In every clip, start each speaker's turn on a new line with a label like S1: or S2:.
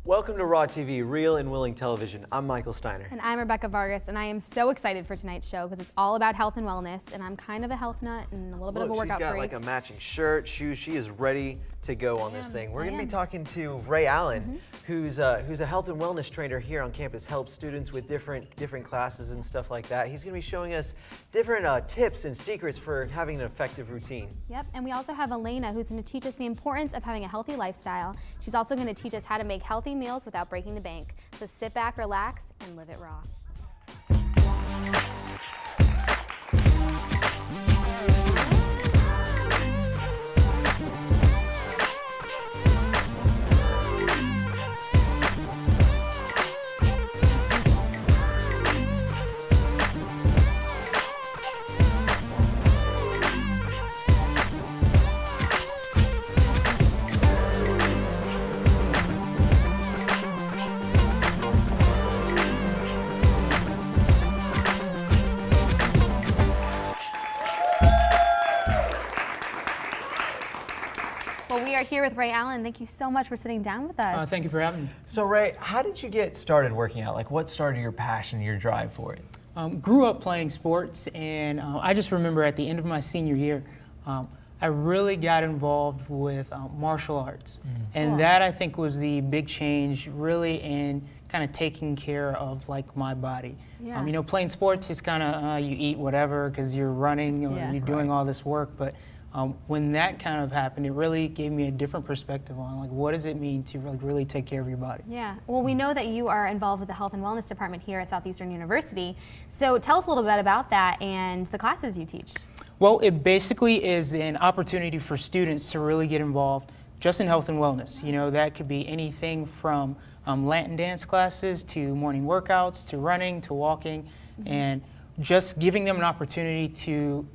S1: Welcome to Raw TV, Real and Willing Television. I'm Michael Steiner.
S2: And I'm Rebecca Vargas, and I am so excited for tonight's show because it's all about health and wellness, and I'm kind of a health nut and a little bit of a workout
S1: she's got
S2: freak.
S1: like a matching shirt, shoes. She is ready to go on this thing. We're going to be talking to Ray Allen, who's a health and wellness trainer here on campus, helps students with different classes and stuff like that. He's going to be showing us different tips and secrets for having an effective routine.
S2: Yep, and we also have Elena, who's going to teach us the importance of having a healthy lifestyle. She's also going to teach us how to make healthy meals without breaking the bank. So sit back, relax, and live it raw. Well, we are here with Ray Allen. Thank you so much for sitting down with us.
S3: Thank you for having me.
S1: So Ray, how did you get started working out? Like what started your passion, your drive for it?
S3: Grew up playing sports, and I just remember at the end of my senior year, I really got involved with martial arts. And
S2: Cool.
S3: that I think was the big change really in kind of taking care of like my body.
S2: Yeah.
S3: You know, playing sports is kind of you eat whatever because you're running or
S2: Yeah.
S3: you're doing all this work, but when that kind of happened, it really gave me a different perspective on like what does it mean to really take care of your body.
S2: Yeah, well, we know that you are involved with the Health and Wellness Department here at Southeastern University. So tell us a little bit about that and the classes you teach.
S3: Well, it basically is an opportunity for students to really get involved just in health and wellness. You know, that could be anything from Latin dance classes to morning workouts to running to walking, and just giving them an opportunity to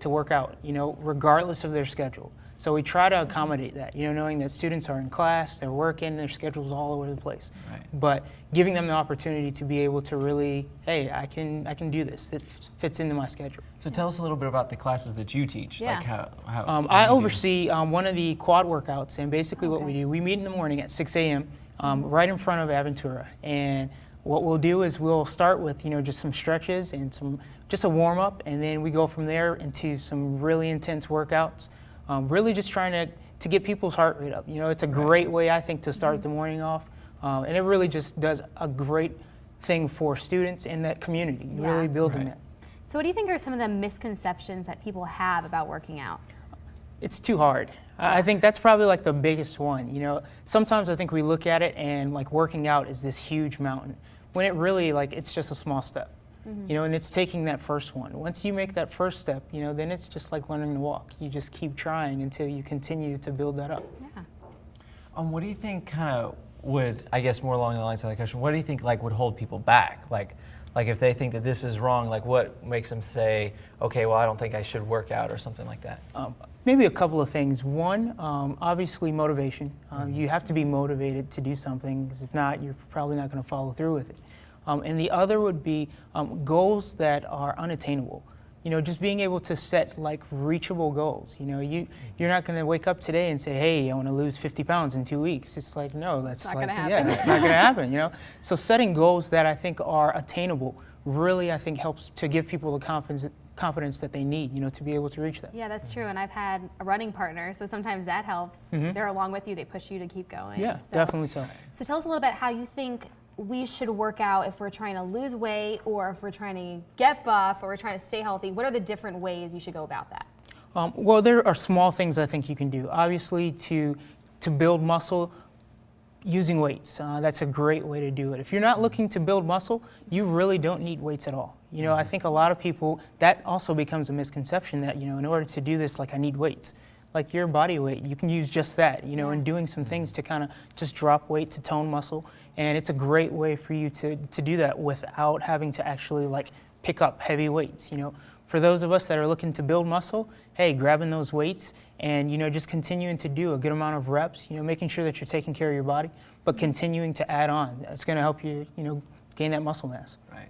S3: work out, you know, regardless of their schedule. So we try to accommodate that, you know, knowing that students are in class, they're working, their schedule's all over the place.
S1: Right.
S3: But giving them the opportunity to be able to really, hey, I can do this. It fits into my schedule.
S1: So tell us a little bit about the classes that you teach.
S2: Yeah.
S1: Like how
S3: I
S1: do you do-
S3: oversee one of the quad workouts, and basically what we do, we meet in the morning at 6 a.m. Right in front of Aventura, and what we'll do is we'll start with, you know, just some stretches and just a warm up, and then we go from there into some really intense workouts. Really just trying to get people's heart rate up. You know, it's a great way, I think, to start the morning off, and it really just does a great thing for students in that community,
S2: Yeah.
S3: really building
S1: Right.
S3: that.
S2: So what do you think are some of the misconceptions that people have about working out?
S3: It's too hard. I think that's probably like the biggest one. You know, sometimes I think we look at it and like working out is this huge mountain, when it really like it's just a small step. You know, and it's taking that first one. Once you make that first step, you know, then it's just like learning to walk. You just keep trying until you continue to build that up.
S2: Yeah.
S1: What do you think kind of would, I guess more along the lines of that question, what do you think like would hold people back? Like if they think that this is wrong, like what makes them say, okay, well, I don't think I should work out or something like that?
S3: Maybe a couple of things. One, obviously motivation. You have to be motivated to do something, because if not, you're probably not going to follow through with it. And the other would be goals that are unattainable. You know, just being able to set like reachable goals. You know, you're not going to wake up today and say, hey, I want to lose 50 pounds in 2 weeks. It's like, no, that's
S2: not
S3: like,
S2: gonna
S3: yeah,
S2: happen.
S3: that's not going to happen, you know? So setting goals that I think are attainable really, I think, helps to give people the confidence that they need, you know, to be able to reach that.
S2: Yeah, that's true. And I've had a running partner, so sometimes that helps. They're along with you. They push you to keep going.
S3: Yeah,
S2: So-
S3: definitely so.
S2: So tell us a little bit how you think we should work out if we're trying to lose weight or if we're trying to get buff or we're trying to stay healthy. What are the different ways you should go about that?
S3: Well, there are small things I think you can do. Obviously, to build muscle, using weights. That's a great way to do it. If you're not looking to build muscle, you really don't need weights at all. You know, I think a lot of people, that also becomes a misconception that, you know, in order to do this, like I need weights. Like your body weight, you can use just that, you know, and doing some things to kind of just drop weight to tone muscle. And it's a great way for you to do that without having to actually like pick up heavy weights. You know, for those of us that are looking to build muscle, hey, grabbing those weights and, you know, just continuing to do a good amount of reps, you know, making sure that you're taking care of your body, but continuing to add on. That's going to help you, you know, gain that muscle mass.
S1: Right.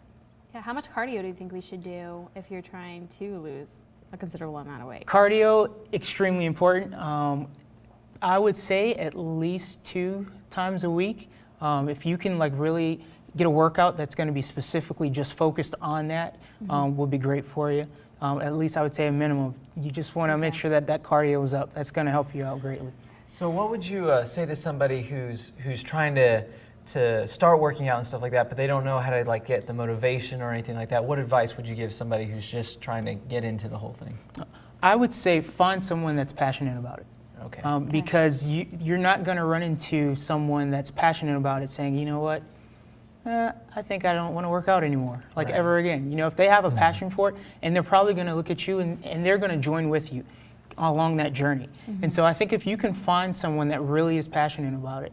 S2: Yeah, how much cardio do you think we should do if you're trying to lose a considerable amount of weight?
S3: Cardio, extremely important. I would say at least 2 times a week. If you can like really get a workout that's going to be specifically just focused on that, would be great for you. At least I would say a minimum. You just want to make sure that that cardio is up. That's going to help you out greatly.
S1: So what would you say to somebody who's trying to start working out and stuff like that, but they don't know how to like get the motivation or anything like that? What advice would you give somebody who's just trying to get into the whole thing?
S3: I would say find someone that's passionate about it.
S1: Okay.
S3: Because you're not going to run into someone that's passionate about it saying, you know what, I think I don't want to work out anymore, like
S1: Right.
S3: ever again. You know, if they have a passion for it, and they're probably going to look at you and they're going to join with you along that journey. And so I think if you can find someone that really is passionate about it,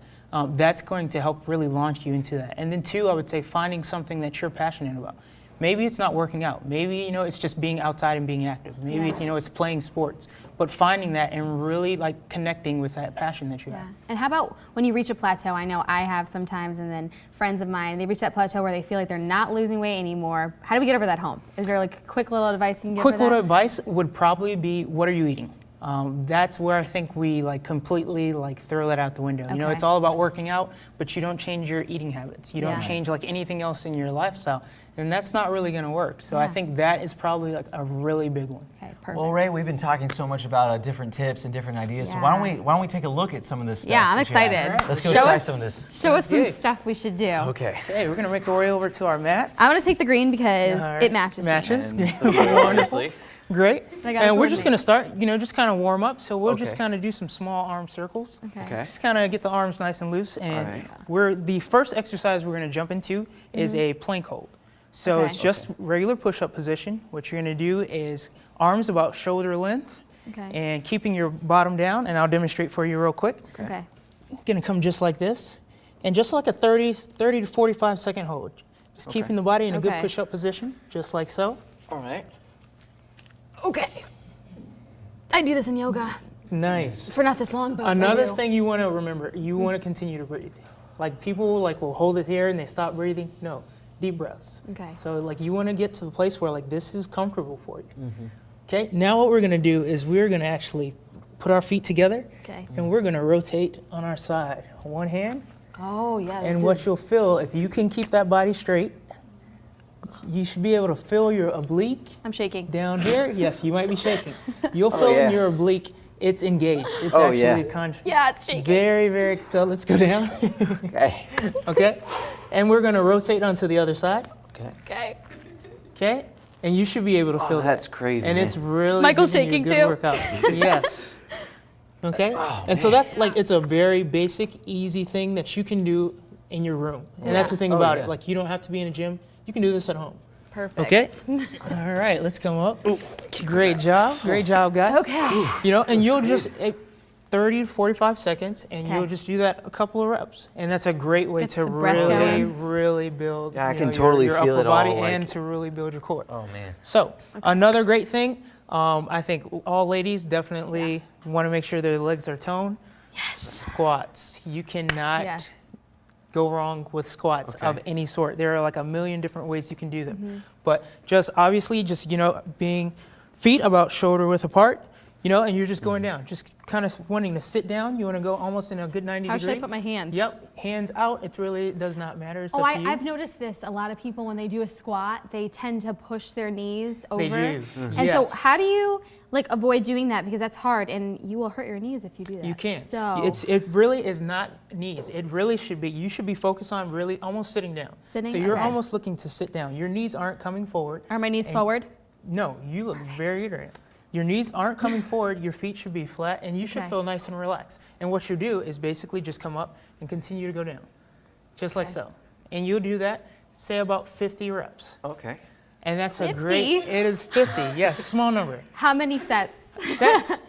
S3: that's going to help really launch you into that. And then two, I would say finding something that you're passionate about. Maybe it's not working out. Maybe, you know, it's just being outside and being active. Maybe, it's, you know, it's playing sports. But finding that and really like connecting with that passion that you have.
S2: And how about when you reach a plateau? I know I have sometimes, and then friends of mine, they reach that plateau where they feel like they're not losing weight anymore. How do we get over that hump? Is there like a quick little advice you can give
S3: Quick
S2: for
S3: little
S2: that?
S3: advice would probably be, what are you eating? That's where I think we like completely like throw that out the window. You know,
S2: Okay.
S3: it's all about working out, but you don't change your eating habits. You don't
S2: Yeah.
S3: change like anything else in your lifestyle, and that's not really going to work. So I
S2: Yeah.
S3: think that is probably like a really big one.
S2: Okay, perfect.
S1: Well, Ray, we've been talking so much about different tips and different ideas. So
S2: Yeah.
S1: why don't we take a look at some of this stuff?
S2: yeah, I'm
S1: that you have?
S2: excited.
S1: Let's go
S2: Show
S1: try
S2: us,
S1: some of this.
S2: Show us some
S3: Okay.
S2: stuff we should do.
S1: Okay.
S3: Okay, we're going to make our way over to our mats.
S2: I'm gonna take the green because
S3: All right.
S2: it matches. me.
S3: Matches.
S1: Obviously.
S3: Great.
S2: I gotta
S3: And we're
S2: coordinate.
S3: just going to start, you know, just kind of warm up. So we'll just
S1: Okay.
S3: kind of do some small arm circles.
S2: Okay.
S3: Just kind of get the arms nice and loose. And
S1: right.
S3: the first exercise we're going to jump into is a plank hold. So
S2: Okay.
S3: it's just regular push-up position. What you're going to do is arms about shoulder length
S2: Okay.
S3: and keeping your bottom down. And I'll demonstrate for you real quick.
S2: Okay.
S3: Going to come just like this. And just like a 30 to 45 second hold. Just keeping the body in a good
S2: Okay.
S3: push-up position, just like so.
S1: All right.
S2: Okay. I do this in yoga.
S3: Nice.
S2: For not this long, but I
S3: Another
S2: do.
S3: thing you want to remember, you want to continue to breathe. Like people like will hold it here and they stop breathing. No, deep breaths.
S2: Okay.
S3: So like you want to get to the place where like this is comfortable for you. Okay. Now what we're gonna do is we're gonna actually put our feet together
S2: Okay.
S3: and we're gonna rotate on our side. One hand,
S2: Oh yeah.
S3: and
S2: this
S3: what
S2: is-
S3: you'll feel if you can keep that body straight, you should be able to feel your oblique
S2: I'm shaking.
S3: down here. Yes, you might be shaking. You'll feel
S1: yeah.
S3: in your oblique. It's engaged. It's
S1: Oh,
S3: actually
S1: yeah.
S2: Yeah, it's shaking.
S3: Very, so let's go down.
S1: Okay.
S3: Okay? And we're gonna rotate onto the other side.
S1: Okay.
S2: Okay.
S3: Okay? And you should be able to feel
S1: that's
S3: that.
S1: crazy.
S3: And
S1: man.
S3: it's really
S2: Michael's
S3: giving you a
S2: shaking
S3: good
S2: too.
S3: workout. Yes. Okay? And so that's like, it's a very basic, easy thing that you can do in your room. And that's the thing
S1: Oh,
S3: about
S1: yeah.
S3: it. Like, you don't have to be in a gym. You can do this at home.
S2: Perfect.
S3: Okay? All right, let's come up. Great job, guys.
S2: Okay.
S3: You know, and you'll just 30 to 45 seconds, and
S2: Okay.
S3: you'll just do that a couple of reps, and that's a great way
S2: Gets
S3: to
S2: the breath
S3: really,
S2: going.
S3: really build.
S1: Yeah, I
S3: you
S1: can
S3: know,
S1: totally
S3: your
S1: feel
S3: upper
S1: it all,
S3: body
S1: like-
S3: and to really build your core.
S1: Oh man.
S3: So another great thing, I think all ladies definitely want to make sure their legs are toned. Yes. Squats. You cannot
S2: Yes.
S3: go wrong with squats
S1: Okay.
S3: of any sort. There are like a million different ways you can do them. But just obviously, just, you know, being feet about shoulder width apart, you know, and you're just going down, just kind of wanting to sit down. You want to go almost in a good 90
S2: How
S3: degree.
S2: should I put my hands?
S3: Yep, hands out. It does not matter. It's
S2: Oh,
S3: up to you.
S2: I've noticed this. A lot of people, when they do a squat, they tend to push their knees over.
S3: They do.
S2: And
S3: Yes.
S2: so, how do you like avoid doing that? Because that's hard, and you will hurt your knees if you do that.
S3: You can.
S2: So
S3: It really is not knees. It really should be. You should be focused on really almost sitting down.
S2: Sitting?
S3: So you're
S2: Okay.
S3: almost looking to sit down. Your knees aren't coming forward.
S2: are my knees
S3: and-
S2: forward?
S3: No, you look very good. Your knees aren't coming forward. Your feet should be flat, and you should
S2: Okay.
S3: feel nice and relaxed. And what you do is basically just come up and continue to go down, just like
S2: Okay.
S3: so. And you'll do that, say about 50 reps.
S1: Okay.
S3: And that's a
S2: 50?
S3: great. It is 50. Yes, small number.
S2: How many sets?
S3: Sets,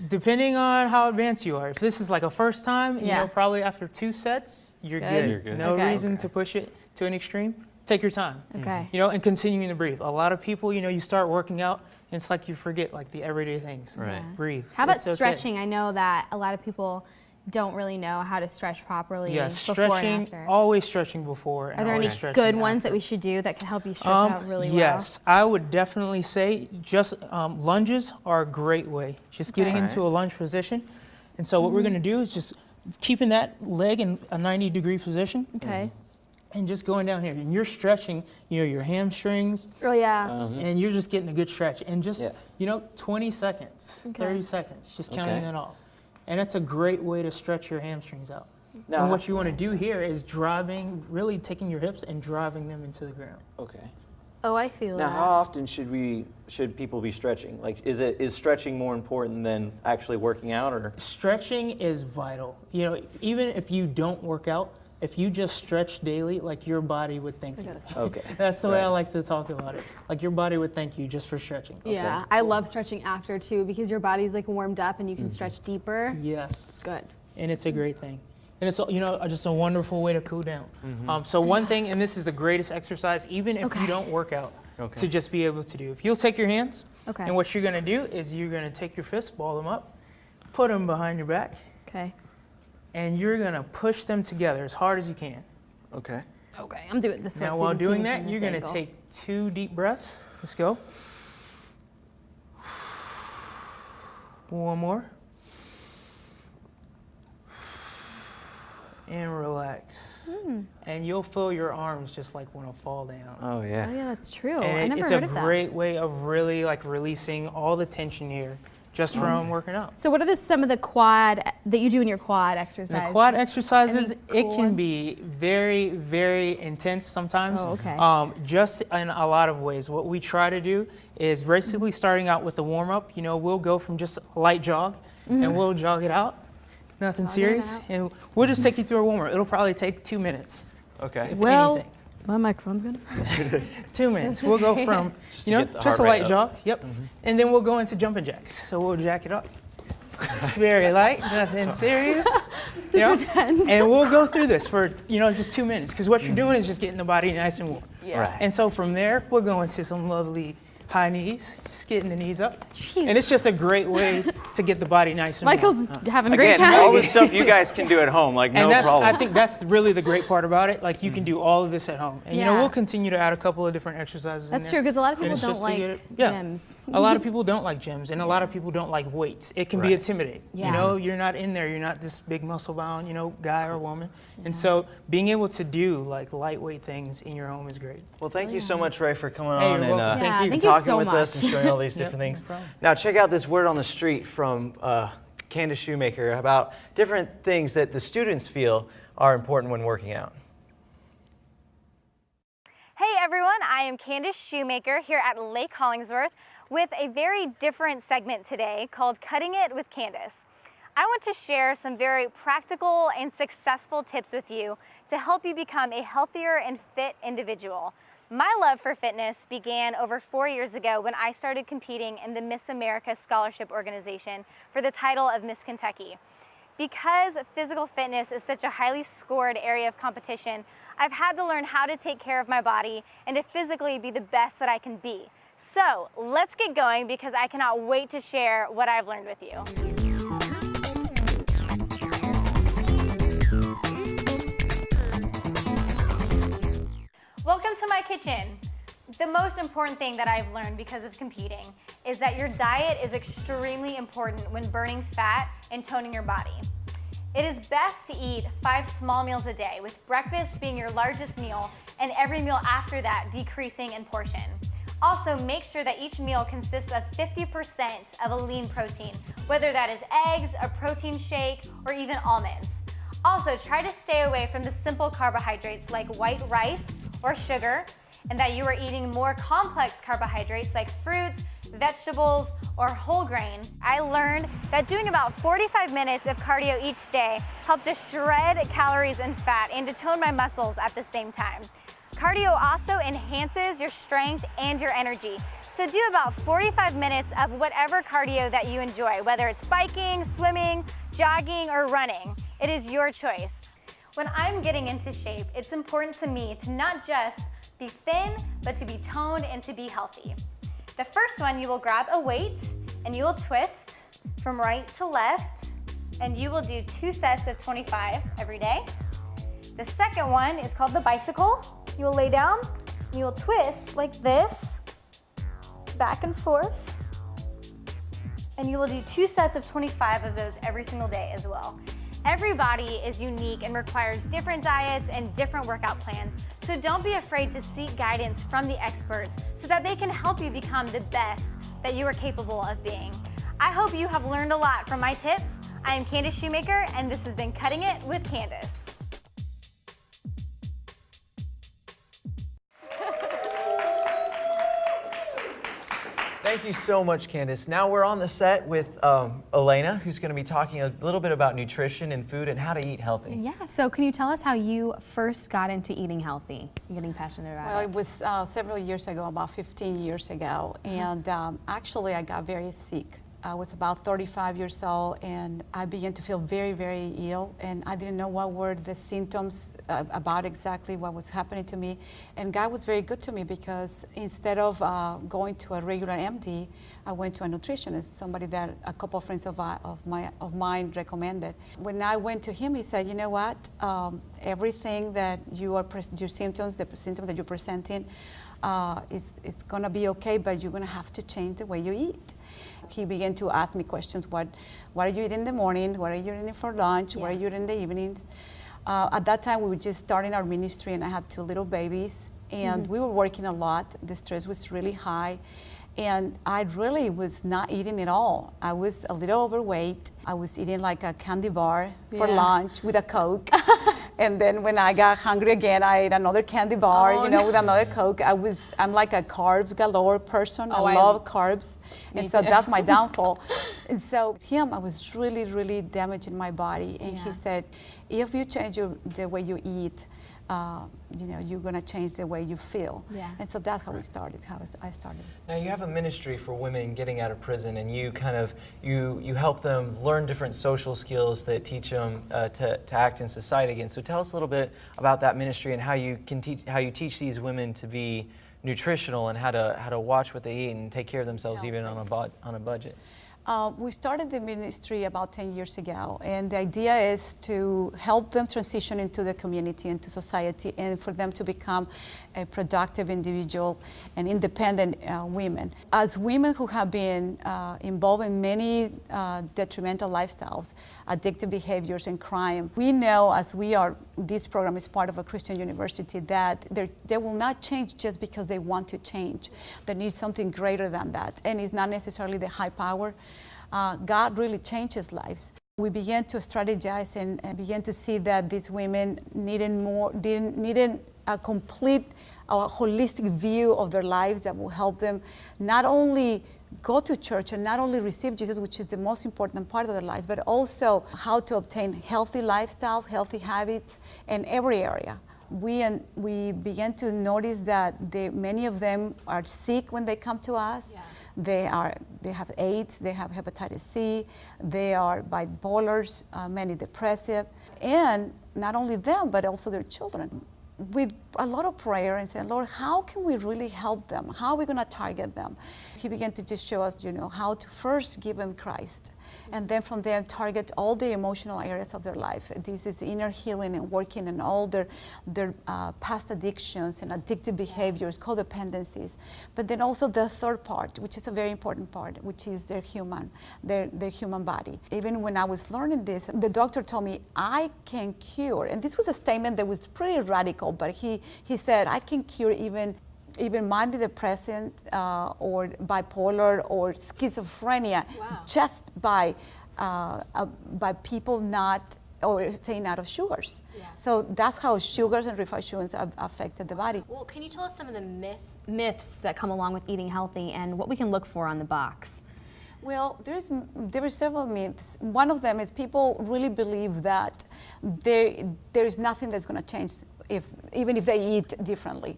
S3: depending on how advanced you are. If this is like a first time, you
S2: Yeah.
S3: know, probably after 2 sets, you're
S2: Good.
S3: good.
S1: You're good.
S3: No
S2: Okay.
S3: reason to push it to an extreme. Take your time.
S2: Okay.
S3: You know, and continuing to breathe. A lot of people, you know, you start working out, and it's like you forget like the everyday things.
S1: Right.
S2: Yeah.
S3: Breathe.
S2: How about
S3: It's okay.
S2: stretching? I know that a lot of people don't really know how to stretch properly
S3: Yes,
S2: before
S3: stretching,
S2: and after.
S3: always stretching before. and
S2: Are there any
S3: always stretching
S2: good ones
S3: after.
S2: that we should do that can help you stretch out really
S3: Yes, I would definitely say just lunges are a great way. Just getting
S1: Okay.
S3: into a lunge position. And so what we're going to do is just keeping that leg in a 90-degree position
S2: Okay.
S3: and just going down here. And you're stretching, your hamstrings,
S2: Oh yeah.
S3: and you're just getting a good stretch. And just,
S4: Yeah.
S3: 20 seconds,
S2: Okay.
S3: 30 seconds, just counting
S4: Okay.
S3: that off. And that's a great way to stretch your hamstrings out.
S4: Now,
S3: And what you want to do here is really taking your hips and driving them into the ground.
S4: Okay.
S2: Oh, I feel
S4: Now,
S2: that.
S4: how often should people be stretching? Like, is stretching more important than actually working out, or?
S3: Stretching is vital. Even if you don't work out, if you just stretch daily, like your body would thank you.
S4: Okay.
S3: That's the way I like to talk about it. Like your body would thank you just for stretching.
S5: Yeah, I love stretching after too because your body's like warmed up and you can stretch deeper.
S3: Yes.
S5: Good.
S3: And it's a great thing. And it's just a wonderful way to cool down. So one thing, and this is the greatest exercise, even if you don't work out, to just be able to do. If you'll take your hands,
S2: Okay.
S3: and what you're gonna do is you're gonna take your fists, ball them up, put them behind your back,
S2: Okay.
S3: and you're gonna push them together as hard as you can.
S4: Okay.
S2: Okay. I'm doing it this way.
S3: Now
S2: so
S3: while
S2: you can see
S3: doing
S2: me
S3: that,
S2: from
S3: you're
S2: this
S3: gonna
S2: angle.
S3: take 2 deep breaths. Let's go. One more. And relax. And you'll feel your arms just like want to fall down.
S4: Oh
S2: Oh
S4: yeah.
S2: yeah, that's true. I
S3: And
S2: never
S3: it's
S2: heard
S3: a
S2: of that.
S3: great way of really like releasing all the tension here just from working out.
S2: So what are some of the quad that you do in your quad exercise?
S3: And the quad exercises,
S2: Any
S3: it
S2: cool
S3: can
S2: ones?
S3: be very, very intense sometimes.
S2: Oh, okay.
S3: Just in a lot of ways. What we try to do is basically starting out with the warm up. We'll go from just a light jog and we'll jog it out. Nothing
S2: Mm-hmm. Jog it
S3: serious.
S2: out.
S3: And we'll just take you through a warm up. It'll probably take 2 minutes,
S4: Okay.
S3: if
S2: Well,
S3: anything.
S2: my microphone's good.
S3: 2 minutes. We'll go from,
S4: to get the
S3: just
S4: heart
S3: a
S4: rate
S3: light
S4: up.
S3: jog. Yep. And then we'll go into jumping jacks. So we'll jack it up. Very light, nothing serious. And we'll go through this for, just 2 minutes. Because what you're doing is just getting the body nice and warm.
S2: Yeah.
S4: Right.
S3: And so from there, we'll go into some lovely high knees, just getting the knees up.
S2: Jeez.
S3: And it's just a great way to get the body nice and
S2: Michael's
S3: warm.
S2: having a great
S4: Again,
S2: time.
S4: all the stuff you guys can do at home, like
S3: And
S4: no problem.
S3: I think that's really the great part about it. Like you can do all of this at home. And
S2: Yeah.
S3: we'll continue to add a couple of different exercises in
S2: That's
S3: there.
S2: true because a lot of
S3: And
S2: people
S3: it's
S2: don't
S3: just to
S2: like
S3: get it- yeah.
S2: gyms.
S3: A lot of people don't like gyms, and a lot of people don't like weights. It can be
S4: Right.
S3: intimidating.
S2: Yeah.
S3: You're not in there. You're not this big muscle-bound, guy or woman. And so being able to do like lightweight things in your home is great.
S1: Well, thank you so much, Ray, for coming
S3: Hey,
S1: on
S3: you're
S1: and
S3: welcome.
S2: Yeah,
S3: Thank you.
S2: thank you
S1: talking
S2: so
S1: with us and
S2: much.
S1: showing all these
S3: Yep,
S1: different things.
S3: no problem.
S1: Now, check out this word on the street from Candace Shoemaker about different things that the students feel are important when working out.
S6: Hey everyone, I am Candace Shoemaker here at Lake Hollingsworth with a very different segment today called Cutting It with Candace. I want to share some very practical and successful tips with you to help you become a healthier and fit individual. My love for fitness began over 4 years ago when I started competing in the Miss America Scholarship Organization for the title of Miss Kentucky. Because physical fitness is such a highly scored area of competition, I've had to learn how to take care of my body and to physically be the best that I can be. So let's get going because I cannot wait to share what I've learned with you. Welcome to my kitchen. The most important thing that I've learned because of competing is that your diet is extremely important when burning fat and toning your body. It is best to eat 5 small meals a day, with breakfast being your largest meal and every meal after that decreasing in portion. Also, make sure that each meal consists of 50% of a lean protein, whether that is eggs, a protein shake, or even almonds. Also, try to stay away from the simple carbohydrates like white rice or sugar, and that you are eating more complex carbohydrates like fruits, vegetables, or whole grain. I learned that doing about 45 minutes of cardio each day helped to shred calories and fat and to tone my muscles at the same time. Cardio also enhances your strength and your energy. So do about 45 minutes of whatever cardio that you enjoy, whether it's biking, swimming, jogging, or running. It is your choice. When I'm getting into shape, it's important to me to not just be thin, but to be toned and to be healthy. The first one, you will grab a weight and you will twist from right to left, and you will do 2 sets of 25 every day. The second one is called the bicycle. You will lay down, and you will twist like this, back and forth, and you will do 2 sets of 25 of those every single day as well. Every body is unique and requires different diets and different workout plans, so don't be afraid to seek guidance from the experts so that they can help you become the best that you are capable of being. I hope you have learned a lot from my tips. I am Candace Shoemaker, and this has been Cutting It with Candace.
S1: Thank you so much, Candace. Now we're on the set with Elena, who's going to be talking a little bit about nutrition and food and how to eat healthy.
S2: Yeah, so can you tell us how you first got into eating healthy and getting passionate about
S7: Well,
S2: it?
S7: it was several years ago, about 15 years ago, and actually I got very sick. I was about 35 years old, and I began to feel very, very ill, and I didn't know what were the symptoms about exactly what was happening to me. And God was very good to me, because instead of going to a regular MD, I went to a nutritionist, somebody that a couple of friends of mine recommended. When I went to him, he said, "You know what? Everything that your symptoms, the symptoms that you're presenting, it's gonna be okay, but you're gonna have to change the way you eat." He began to ask me questions. What are you eating in the morning? What are you eating for lunch? What are you eating in the evenings? At that time, we were just starting our ministry, and I had 2 little babies, and we were working a lot. The stress was really high, and I really was not eating at all. I was a little overweight. I was eating like a candy bar for lunch with a Coke. And then when I got hungry again, I ate another candy bar, with another Coke. I'm like a carb galore person. I love carbs. And so that's my downfall. And so with him, I was really, really damaging my body. And he said, if you change the way you eat, you're going to change the way you feel. Yeah. And so that's how I started.
S1: Now you have a ministry for women getting out of prison, and you kind of you help them learn different social skills that teach them to act in society again. So tell us a little bit about that ministry and how you teach these women to be nutritional and how to watch what they eat and take care of themselves even on a budget.
S7: We started the ministry about 10 years ago, and the idea is to help them transition into the community, into society, and for them to become a productive individual and independent women. As women who have been involved in many detrimental lifestyles, addictive behaviors, and crime, we know, this program is part of a Christian university, that they will not change just because they want to change. They need something greater than that, and it's not necessarily the high power. God really changes lives. We began to strategize and began to see that these women needed a complete, holistic view of their lives that will help them not only go to church and not only receive Jesus, which is the most important part of their lives, but also how to obtain healthy lifestyles, healthy habits in every area. We began to notice that many of them are sick when they come to us. Yeah. They have AIDS, they have hepatitis C, they are bipolars, many depressive, and not only them, but also their children. With a lot of prayer and saying, Lord, how can we really help them? How are we going to target them? He began to just show us, how to first give them Christ. And then from there, target all the emotional areas of their life. This is inner healing and working on all their past addictions and addictive behaviors, codependencies. But then also the third part, which is a very important part, which is their human body. Even when I was learning this, the doctor told me, I can cure, and this was a statement that was pretty radical, but he said, I can cure even major depressant or bipolar or schizophrenia just by people not or staying out of sugars. Yeah. So that's how sugars and refined sugars have affected the body.
S2: Well, can you tell us some of the myths that come along with eating healthy and what we can look for on the box?
S7: Well, there are several myths. One of them is people really believe that there is nothing that's going to change even if they eat differently.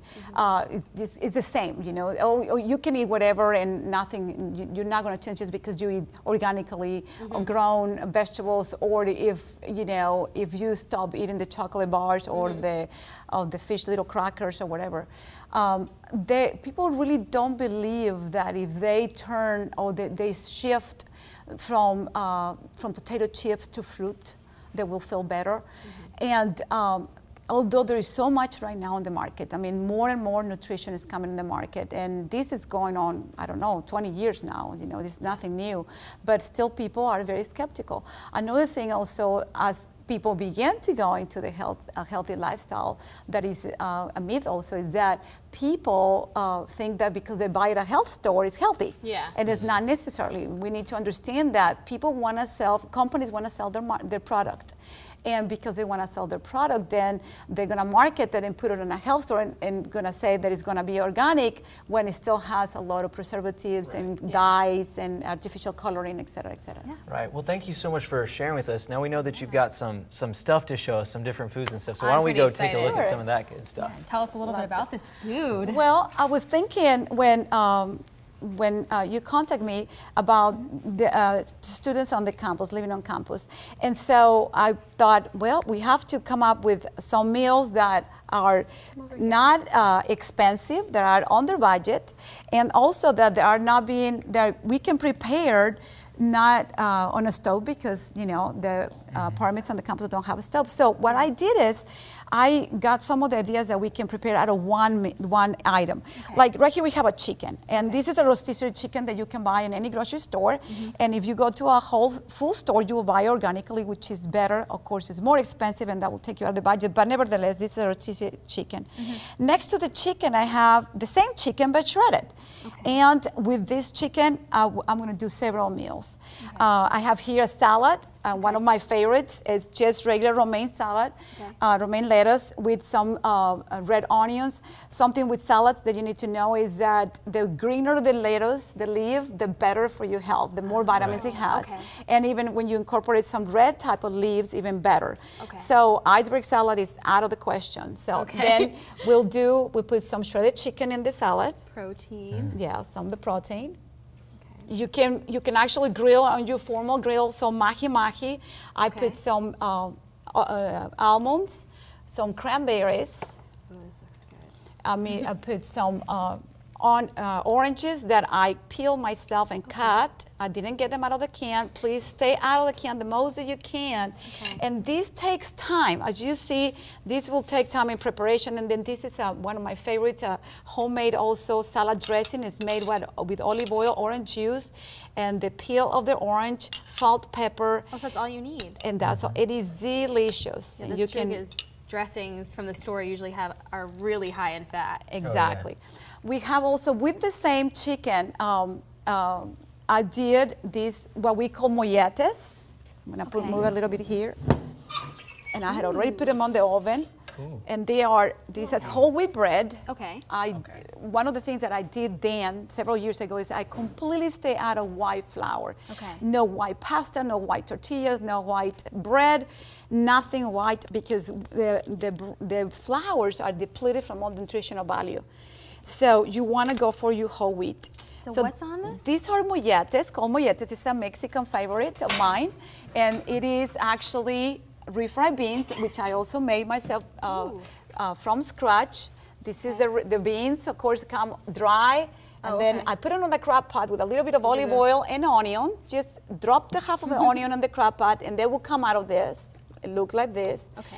S7: It's the same, you can eat whatever and nothing, you're not going to change just because you eat organically grown vegetables, or if you stop eating the chocolate bars or the fish little crackers or whatever. People really don't believe that if they turn or they shift from potato chips to fruit, they will feel better. And although there is so much right now in the market, more and more nutrition is coming in the market, and this is going on, 20 years now, this is nothing new, but still people are very skeptical. Another thing also, as people begin to go into the healthy lifestyle, that is a myth also, is that people think that because they buy at a health store is healthy.
S5: Yeah.
S7: And it's not necessarily. We need to understand that people want to sell, companies want to sell their product. And because they want to sell their product, then they're going to market that and put it in a health store and going to say that it's going to be organic when it still has a lot of preservatives and dyes and artificial coloring, et cetera, et cetera.
S5: Yeah.
S1: Right. Well, thank you so much for sharing with us. Now we know that you've got some stuff to show us, some different foods and stuff. So why
S2: I'm
S1: don't we
S2: pretty
S1: go take a look
S2: excited.
S1: at some of that good stuff?
S5: Tell us a little bit about this food.
S7: Well, I was thinking when you contact me about the students on the campus, living on campus. And so I thought, well, we have to come up with some meals that are not expensive, that are under budget, and also that they are not being, that we can prepare not on a stove because, you know, the apartments on the campus don't have a stove. So what I did is I got some of the ideas that we can prepare out of one item.
S5: Okay.
S7: Like right here we have a chicken, and this is a rotisserie chicken that you can buy in any grocery store. And if you go to a whole food store, you will buy organically, which is better. Of course, it's more expensive, and that will take you out of the budget. But nevertheless, this is a rotisserie chicken. Next to the chicken, I have the same chicken but shredded. And with this chicken, I'm going to do several meals. I have here a salad. One of my favorites is just regular romaine salad, romaine lettuce with some red onions. Something with salads that you need to know is that the greener the lettuce, the leaf, the better for your health, the more vitamins it has.
S5: Okay.
S7: And even when you incorporate some red type of leaves, even better.
S5: Okay.
S7: So iceberg salad is out of the question. So then we'll put some shredded chicken in the salad.
S5: Protein.
S7: Yeah, some of the protein. You can actually grill on your formal grill. So mahi. I put some almonds, some cranberries.
S5: Oh, this looks good.
S7: I put some oranges that I peel myself and cut. I didn't get them out of the can. Please stay out of the can the most that you can. And this takes time. As you see, this will take time in preparation. And then this is one of my favorites, homemade also salad dressing. It's made with olive oil, orange juice, and the peel of the orange, salt, pepper.
S2: Oh, so that's all you need.
S7: And that's all. It is delicious.
S2: Yeah,
S7: And
S2: that's true because dressings from the store usually are really high in fat.
S7: Exactly. We have also, with the same chicken, I did this, what we call molletes. I'm going to move a little bit here. And I had already put them on the oven. And this is whole wheat bread.
S2: Okay.
S7: One of the things that I did then, several years ago, is I completely stay out of white flour.
S2: Okay.
S7: No white pasta, no white tortillas, no white bread, nothing white, because the flours are depleted from all nutritional value. So you want to go for your whole wheat.
S2: So what's on this?
S7: These are molletes, called molletes. It's a Mexican favorite of mine. And it is actually refried beans, which I also made myself from scratch. This is the beans, of course, come dry. And then I put it on the crock pot with a little bit of olive oil and onion. Just drop the half of the onion in the crock pot, and they will come out of this. It looks like this.
S2: Okay.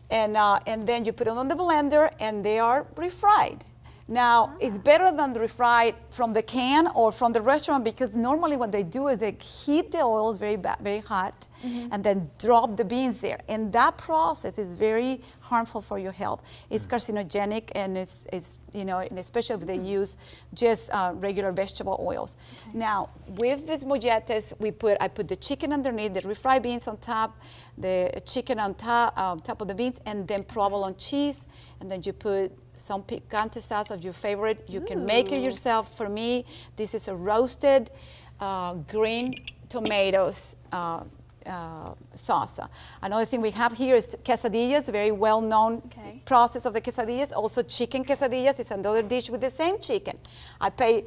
S7: And then you put it on the blender, and they are refried. Now, it's better than the refried from the can or from the restaurant, because normally what they do is they heat the oils very hot and then drop the beans there. And that process is very harmful for your health. It's carcinogenic, and it's and especially if they use just regular vegetable oils. Now, with these molletes, I put the chicken underneath, the refried beans on top, the chicken on top of the beans, and then provolone cheese. And then you put some picante sauce of your favorite. You can make it yourself. For me, this is a roasted green tomatoes salsa. Another thing we have here is quesadillas, very well-known process of the quesadillas. Also chicken quesadillas is another dish with the same chicken. I pay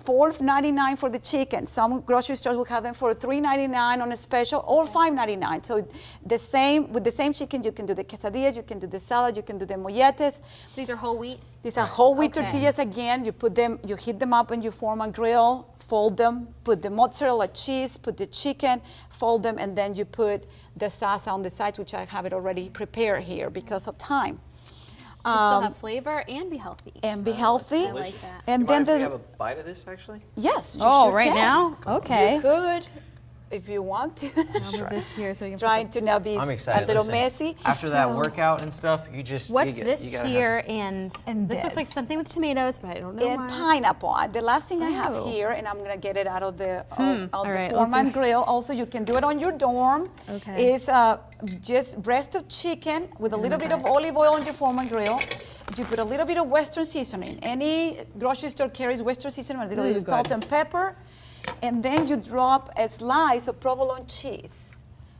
S7: $4.99 for the chicken. Some grocery stores will have them for $3.99 on a special, or $5.99. So with the same chicken, you can do the quesadillas, you can do the salad, you can do the molletes.
S2: So these are whole wheat?
S7: These are whole wheat tortillas again. You heat them up and you form a grill, fold them, put the mozzarella cheese, put the chicken, fold them, and then you put the salsa on the sides, which I have it already prepared here because of time.
S2: Still have flavor and be healthy.
S7: And be healthy.
S2: I like that.
S7: And
S1: Do you
S7: then
S1: mind if we have a bite of this, actually?
S7: yes, you
S5: Oh,
S7: sure
S5: right
S7: can.
S5: now? Okay.
S7: You could. if you want to.
S5: I'll move this here so you can.
S7: Trying to not be
S1: I'm
S7: a
S1: excited.
S7: little
S1: Listen,
S7: messy.
S1: After that
S7: So-
S1: workout and stuff, you just
S2: What's
S1: you
S2: this
S1: gotta have-
S2: here? And
S7: And
S2: this looks like
S7: this.
S2: something with tomatoes, but I don't know
S7: And
S2: why.
S7: pineapple. The last thing I have
S2: Oh.
S7: here, and I'm gonna get it out of the
S2: All
S7: the
S2: right, let's
S7: Foreman
S2: see.
S7: grill. Also, you can do it on your dorm.
S2: Okay.
S7: Is just breast of chicken with a little bit of
S2: Okay.
S7: olive oil on your Foreman grill. You put a little bit of Western seasoning. Any grocery store carries Western seasoning, a little bit of
S2: good.
S7: salt and pepper, and then you drop a slice of provolone cheese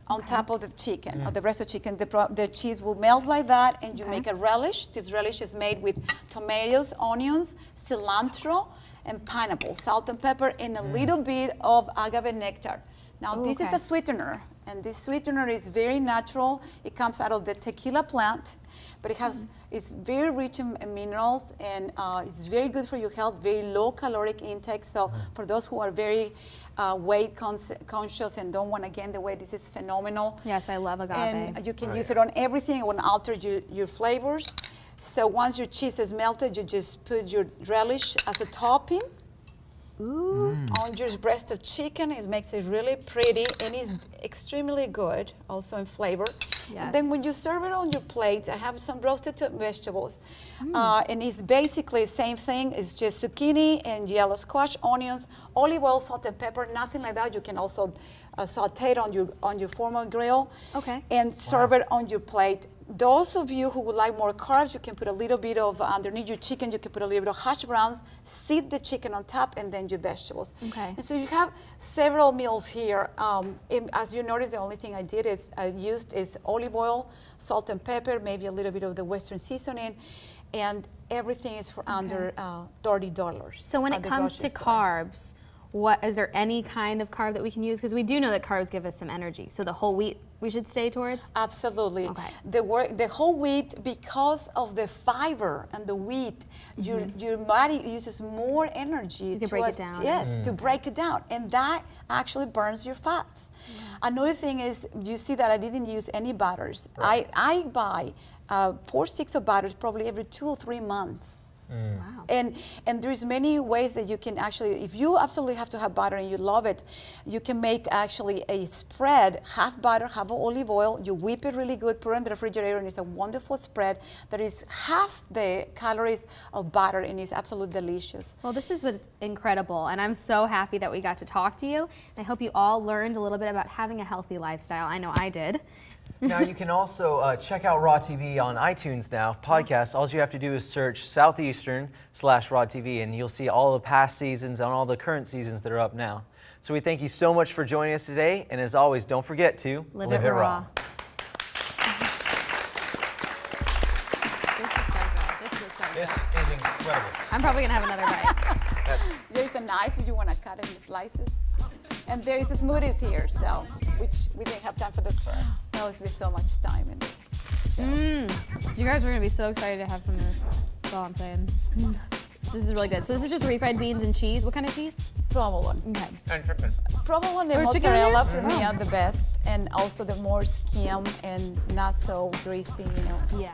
S7: on top of the chicken, of the breast of chicken. The cheese will melt like that, and you
S2: Okay.
S7: make a relish. This relish is made with tomatoes, onions, cilantro, and pineapple, salt and pepper, and a little bit of agave nectar. Now,
S2: Ooh,
S7: this is
S2: okay.
S7: a sweetener, and this sweetener is very natural. It comes out of the tequila plant, but it has it's very rich in minerals, and it's very good for your health. Very low caloric intake. So for those who are very weight conscious and don't want to gain the weight, this is phenomenal.
S2: Yes, I love agave.
S7: And you can use it on everything. It won't alter your flavors. So once your cheese is melted, you just put your relish as a topping on your breast of chicken. It makes it really pretty, and it's extremely good also in flavor. And then
S2: Yes.
S7: when you serve it on your plate, I have some roasted vegetables. And it's basically the same thing. It's just zucchini and yellow squash, onions, olive oil, salt and pepper, nothing like that. You can also saute it on your Foreman grill
S2: Okay.
S7: and serve it on your plate. Those of you who would like more carbs, you can put a little bit of, underneath your chicken, you can put a little bit of hash browns, seed the chicken on top, and then your vegetables.
S2: Okay.
S7: And so you have several meals here. As you notice, the only thing I did is I used olive oil, salt and pepper, maybe a little bit of the Western seasoning, and everything is for under $30.
S2: So when
S7: at
S2: it
S7: the
S2: comes to
S7: grocery store.
S2: carbs, what is there any kind of carb that we can use? Because we do know that carbs give us some energy. So the whole wheat we should stay towards.
S7: Absolutely.
S2: Okay.
S7: The whole wheat, because of the fiber and the wheat, your body uses more energy
S2: can break it down.
S7: Yes, to break it down, and that actually burns your fats. Another thing is, you see that I didn't use any butters. I buy 4 sticks of butters probably every 2 or 3 months.
S2: Wow.
S7: And there's many ways that you can actually, if you absolutely have to have butter and you love it, you can make actually a spread, half butter, half olive oil. You whip it really good, put it in the refrigerator, and it's a wonderful spread that is half the calories of butter, and it's absolutely delicious.
S2: Well, this is what's incredible, and I'm so happy that we got to talk to you. And I hope you all learned a little bit about having a healthy lifestyle. I know I did.
S1: Now you can also check out Raw TV on iTunes now, podcast. All you have to do is search Southeastern/Raw TV, and you'll see all the past seasons and all the current seasons that are up now. So we thank you so much for joining us today, and as always, don't forget to
S2: Live it raw.
S1: This is incredible.
S2: I'm probably gonna have another bite.
S7: There's a knife if you want to cut it in slices. And there is a smoothies here, so, which we didn't have time for the that was there's so much time in it.
S2: You guys are gonna be so excited to have some of this. That's all I'm saying. This is really good. So this is just refried beans and cheese. What kind of cheese?
S7: Provolone.
S2: Okay.
S1: And chicken.
S7: Provolone and
S2: Or chicken
S7: mozzarella
S2: in there?
S7: for me are the best, and also the more skim and not so greasy, you know.
S2: Yeah.